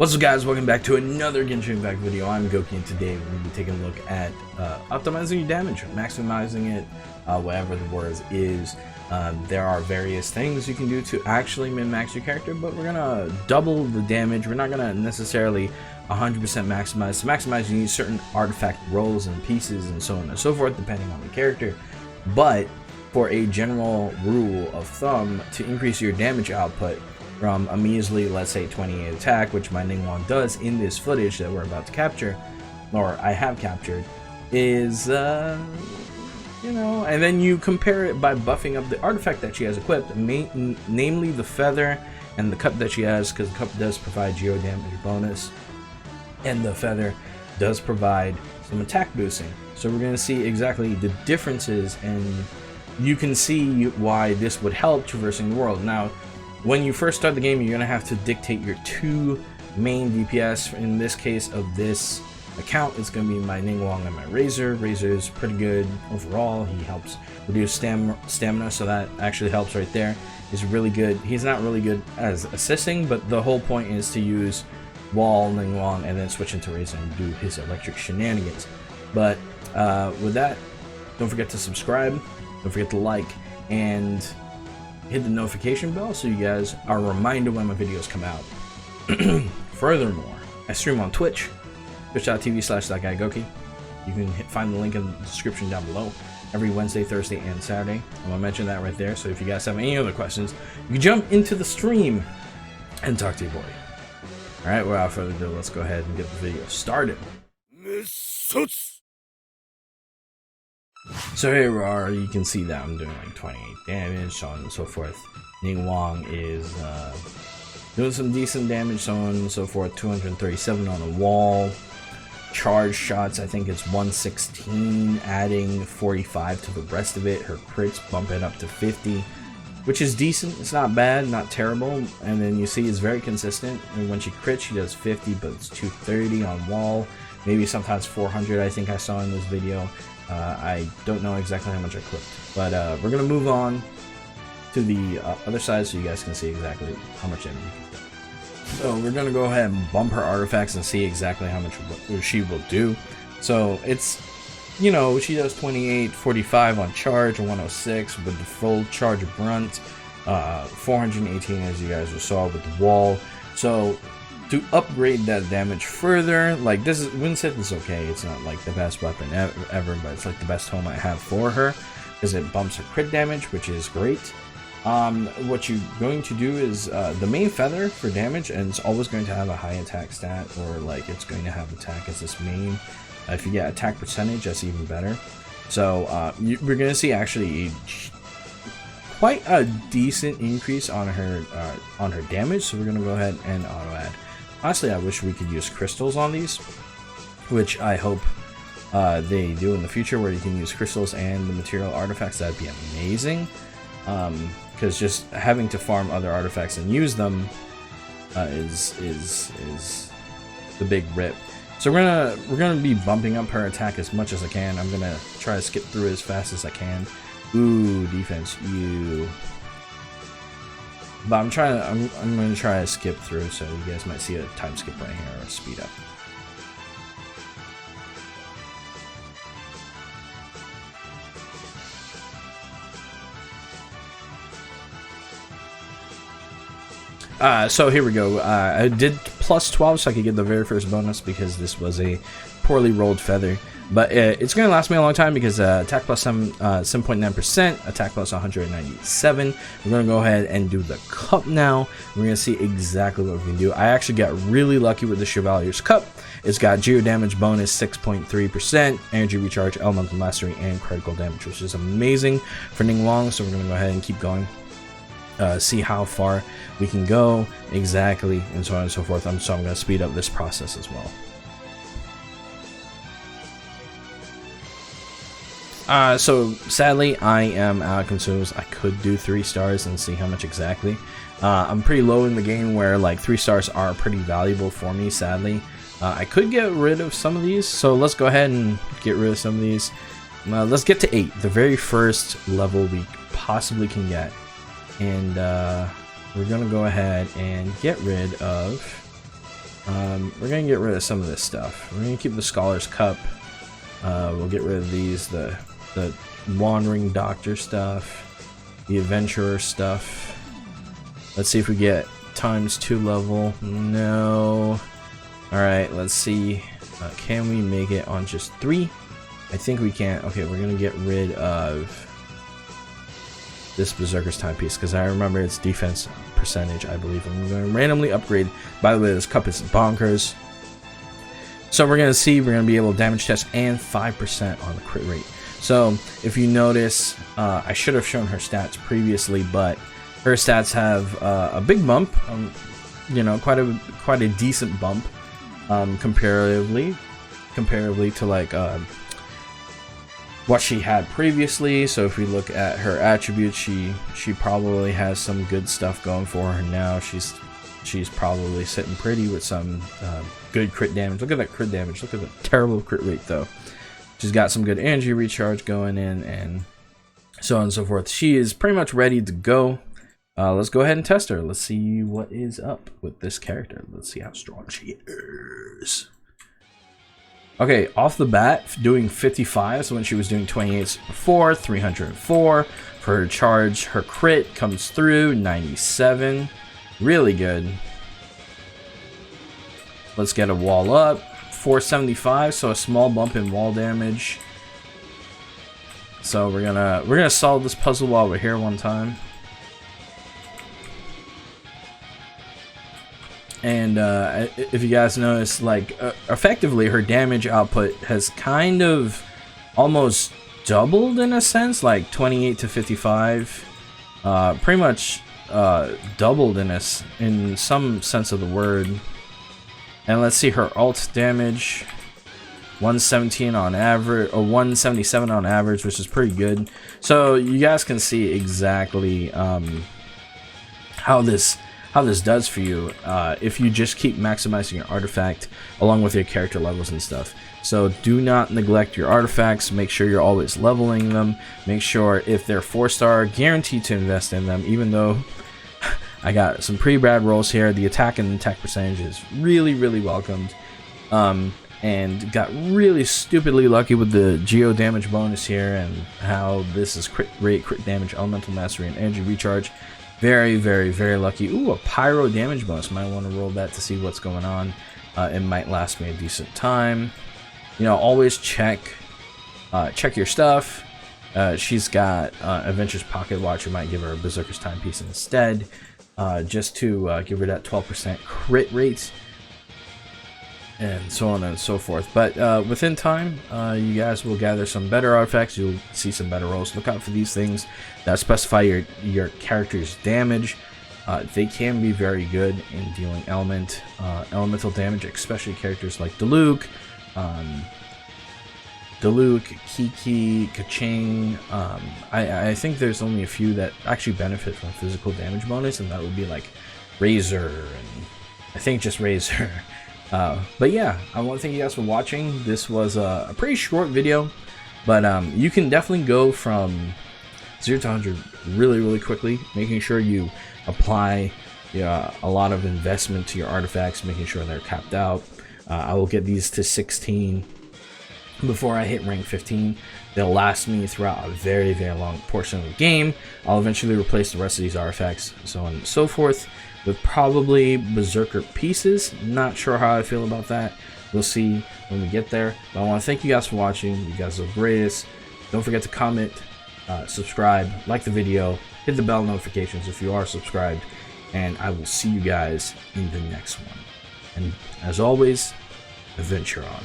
What's up, guys? Welcome back to another Genshin Impact video. I'm Goki, and today we're going to be taking a look at optimizing your damage, maximizing it, whatever the word is. There are various things you can do to actually min-max your character, but we're going to double the damage. We're not going to necessarily 100% maximize. To maximize, you need certain artifact rolls and pieces and so on and so forth, depending on the character. But for a general rule of thumb, to increase your damage output from a measly, let's say 28 attack, which my Ningguang does in this footage that we're about to capture, or I have captured, is, you know, and then you compare it by buffing up the artifact that she has equipped, namely the feather and the cup that she has, because the cup does provide geo damage bonus, and the feather does provide some attack boosting. So we're going to see exactly the differences, and you can see why this would help traversing the world. Now, when you first start the game, you're going to have to dictate your two main DPS. In this case of this account, it's going to be my Ningguang and my Razor. Razor is pretty good overall. He helps reduce stamina, so that actually helps right there. He's really good. He's not really good as assisting, but the whole point is to use Wall, Ningguang, and then switch into Razor and do his electric shenanigans. But with that, don't forget to subscribe, don't forget to like, and hit the notification bell so you guys are reminded when my videos come out. Furthermore, I stream on Twitch, twitch.tv/thatguygoki. You can find the link in the description down below every Wednesday, Thursday, and Saturday. I'm gonna mention that right there, so if you guys have any other questions, you can jump into the stream and talk to your boy. Alright, without further ado, let's go ahead and get the video started. So here we are, you can see that I'm doing like 28 damage, so on and so forth. Ningguang is doing some decent damage, so on and so forth. 237 on the wall. Charge shots, I think it's 116, adding 45 to the rest of it. Her crits bump it up to 50, which is decent. It's not bad, not terrible. And then you see it's very consistent. And when she crits, she does 50, but it's 230 on wall. Maybe sometimes 400, I think I saw in this video. I don't know exactly how much I clipped, but we're gonna move on to the other side so you guys can see exactly how much damage you can do. So we're gonna go ahead and bump her artifacts and see exactly how much she will do. So it's, you know, she does 28, 45 on charge, and 106 with the full charge brunt, 418 as you guys saw with the wall. So to upgrade that damage further, like this is Winsith is okay. It's not like the best weapon ever, but it's like the best home I have for her because it bumps her crit damage, which is great. What you're going to do is the main feather for damage, and it's always going to have a high attack stat, or like it's going to have attack as its main. If you get attack percentage, that's even better. So we're going to see actually quite a decent increase on her damage. So we're going to go ahead and auto add. Honestly, I wish we could use crystals on these, which I hope they do in the future, where you can use crystals and the material artifacts. That'd be amazing, because just having to farm other artifacts and use them is the big rip. So we're gonna be bumping up her attack as much as I can. I'm gonna try to skip through as fast as I can. Ooh, defense, you. But I'm gonna try to skip through, so you guys might see a time skip right here, or a speed up. So here we go. I did plus 12 so I could get the very first bonus, because this was a poorly rolled feather. But it's going to last me a long time, because attack plus 7.9%, attack plus 197. We're going to go ahead and do the cup now. We're going to see exactly what we can do. I actually got really lucky with the Chevalier's Cup. It's got geo damage bonus 6.3%, energy recharge, elemental mastery, and critical damage, which is amazing for Ningguang. So we're going to go ahead and keep going. See how far we can go exactly, and so on and so forth. So I'm going to speed up this process as well. So sadly, I am out of consumes. I could do 3 stars and see how much exactly. I'm pretty low in the game where like 3 stars are pretty valuable for me, sadly. I could get rid of some of these, so let's go ahead and get rid of some of these. Let's get to 8, the very first level we possibly can get. And we're gonna go ahead and get rid of We're gonna get rid of some of this stuff. We're gonna keep the Scholar's Cup. We'll get rid of these, the Wandering Doctor stuff, the Adventurer stuff. Let's see if we get ×2 level. No. Alright, let's see. Can we make it on just 3? I think we can. Okay, we're gonna get rid of this Berserker's Timepiece because I remember its defense percentage, I believe. And we're going to randomly upgrade. By the way, this cup is bonkers. So we're going to see, we're going to be able to damage test and 5% on the crit rate. So if you notice, I should have shown her stats previously, but her stats have a big bump, you know, quite a decent bump, comparatively to like what she had previously. So if we look at her attributes, she probably has some good stuff going for her now. She's probably sitting pretty with some good crit damage. Look at that crit damage. Look at the terrible crit rate though. She's got some good energy recharge going in, and so on and so forth. She is pretty much ready to go. Let's go ahead and test her. Let's see what is up with this character. Let's see how strong she is. Okay, off the bat, doing 55, so when she was doing 28 before, 304. For her charge, her crit comes through, 97. Really good. Let's get a wall up, 475, so a small bump in wall damage. So we're gonna solve this puzzle while we're here one time. And if you guys notice, like effectively her damage output has kind of almost doubled in a sense, like 28 to 55, pretty much doubled in some sense of the word. And let's see her ult damage, 117 on average, or 177 on average, which is pretty good. So you guys can see exactly how this does for you if you just keep maximizing your artifact along with your character levels and stuff. So do not neglect your artifacts. Make sure you're always leveling them. Make sure if they're 4-star, guaranteed to invest in them, even though I got some pretty bad rolls here. The attack and attack percentage is really welcomed. And got really stupidly lucky with the geo damage bonus here, and how this is crit rate, crit damage, elemental mastery, and energy recharge. Very lucky. Ooh, a pyro damage bonus. Might want to roll that to see what's going on. It might last me a decent time. You know, always check your stuff. She's got Adventure's Pocket Watch. You might give her a Berserker's Timepiece instead, just to give her that 12% crit rate, and so on and so forth. But within time, you guys will gather some better artifacts. You'll see some better rolls. Look out for these things that specify your character's damage. They can be very good in dealing elemental damage, especially characters like Diluc, Kiki, Kaching. I think there's only a few that actually benefit from physical damage bonus, and that would be like Razor, and I think just Razor. But yeah, I want to thank you guys for watching. This was a pretty short video, but you can definitely go from 0 to 100 really quickly, making sure you apply a lot of investment to your artifacts, making sure they're capped out. I will get these to 16 before I hit rank 15. They'll last me throughout a very long portion of the game. I'll eventually replace the rest of these artifacts, so on and so forth, with probably Berserker pieces. Not sure how I feel about that. We'll see when we get there. But I want to thank you guys for watching. You guys are the greatest. Don't forget to comment, subscribe, like the video, hit the bell notifications if you are subscribed, and I will see you guys in the next one. And as always, adventure on.